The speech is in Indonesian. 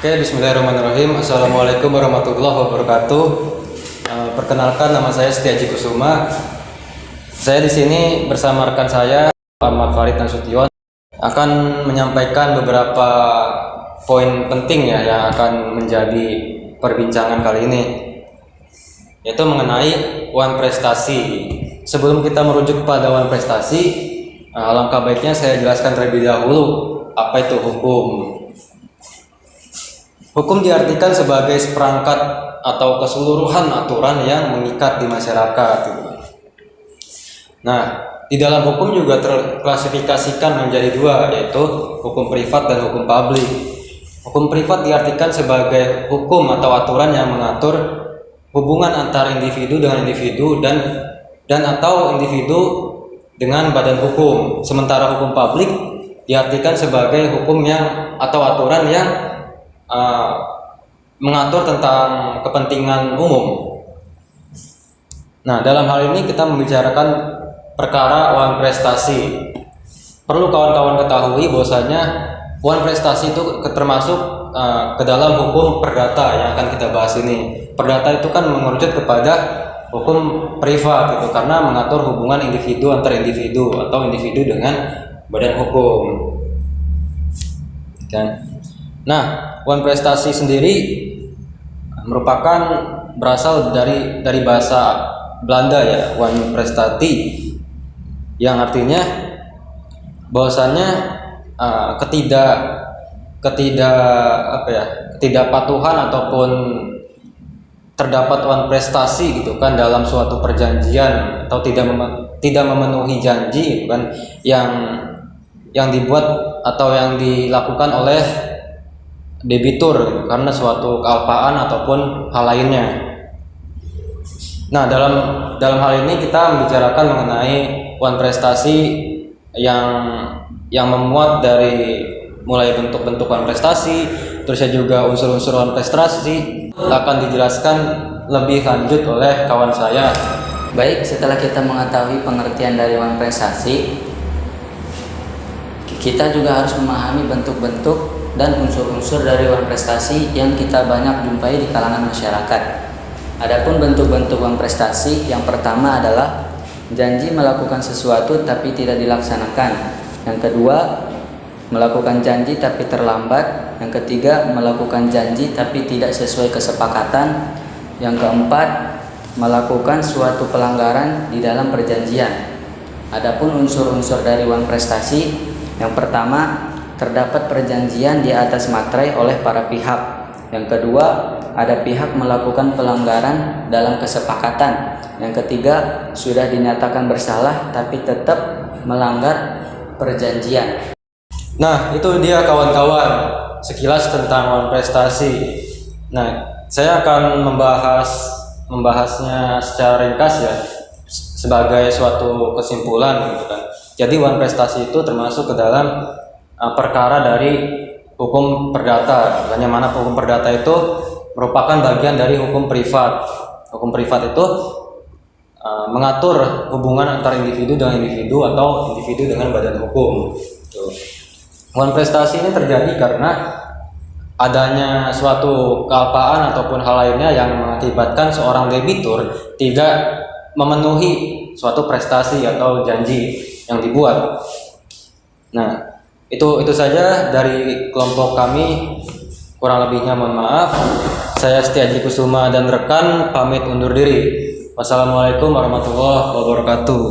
Oke, bismillahirrahmanirrahim. Assalamualaikum warahmatullahi wabarakatuh. Perkenalkan, nama saya Setiaji Kusuma. Saya di sini bersama rekan saya, Muhammad Farid Nasution, akan menyampaikan beberapa poin penting ya yang akan menjadi perbincangan kali ini, yaitu mengenai wan prestasi. Sebelum kita merujuk kepada wan prestasi, alangkah baiknya saya jelaskan terlebih dahulu apa itu hukum. Hukum diartikan sebagai seperangkat atau keseluruhan aturan yang mengikat di masyarakat. Nah, di dalam hukum juga terklasifikasikan menjadi dua, yaitu hukum privat dan hukum publik. Hukum privat diartikan sebagai hukum atau aturan yang mengatur hubungan antara individu dengan individu dan atau individu dengan badan hukum. Sementara hukum publik diartikan sebagai hukum yang atau aturan yang mengatur tentang kepentingan umum. Nah, dalam hal ini kita membicarakan perkara wan prestasi. Perlu kawan-kawan ketahui bahwasanya wan prestasi itu termasuk ke dalam hukum perdata yang akan kita bahas ini. Perdata itu kan mengerucut kepada hukum privat itu karena mengatur hubungan individu antar individu atau individu dengan badan hukum. Kan? Nah, wan prestasi sendiri merupakan berasal dari bahasa Belanda ya, wan prestati, yang artinya bahwasannya ketidakpatuhan ataupun terdapat wan prestasi gitu kan dalam suatu perjanjian atau tidak memenuhi janji gitu kan yang dibuat atau yang dilakukan oleh debitur karena suatu kealpaan ataupun hal lainnya. Nah, dalam hal ini kita membicarakan mengenai wan prestasi yang memuat dari mulai bentuk-bentuk wan prestasi, terusnya juga unsur-unsur wan prestasi akan dijelaskan lebih lanjut oleh kawan saya. Baik, setelah kita mengetahui pengertian dari wan prestasi, kita juga harus memahami bentuk-bentuk dan unsur-unsur dari wan prestasi yang kita banyak jumpai di kalangan masyarakat. Adapun bentuk-bentuk wan prestasi, yang pertama adalah janji melakukan sesuatu tapi tidak dilaksanakan. Yang kedua, melakukan janji tapi terlambat. Yang ketiga, melakukan janji tapi tidak sesuai kesepakatan. Yang keempat, melakukan suatu pelanggaran di dalam perjanjian. Adapun unsur-unsur dari wan prestasi, yang pertama, terdapat perjanjian di atas materai oleh para pihak. Yang kedua, ada pihak melakukan pelanggaran dalam kesepakatan. Yang ketiga, sudah dinyatakan bersalah tapi tetap melanggar perjanjian. Nah, itu dia kawan-kawan sekilas tentang wan prestasi. Nah, saya akan membahasnya secara ringkas ya, sebagai suatu kesimpulan gitu kan. Jadi wan prestasi itu termasuk ke dalam perkara dari hukum perdata. Hanya mana hukum perdata itu merupakan bagian dari hukum privat. Hukum privat itu mengatur hubungan antara individu dengan individu atau individu dengan badan hukum. Wan prestasi ini terjadi karena adanya suatu kealpaan ataupun hal lainnya yang mengakibatkan seorang debitur tidak memenuhi suatu prestasi atau janji yang dibuat. Nah, itu saja dari kelompok kami. Kurang lebihnya mohon maaf. Saya Setiaji Kusuma dan rekan pamit undur diri. Wassalamualaikum warahmatullahi wabarakatuh.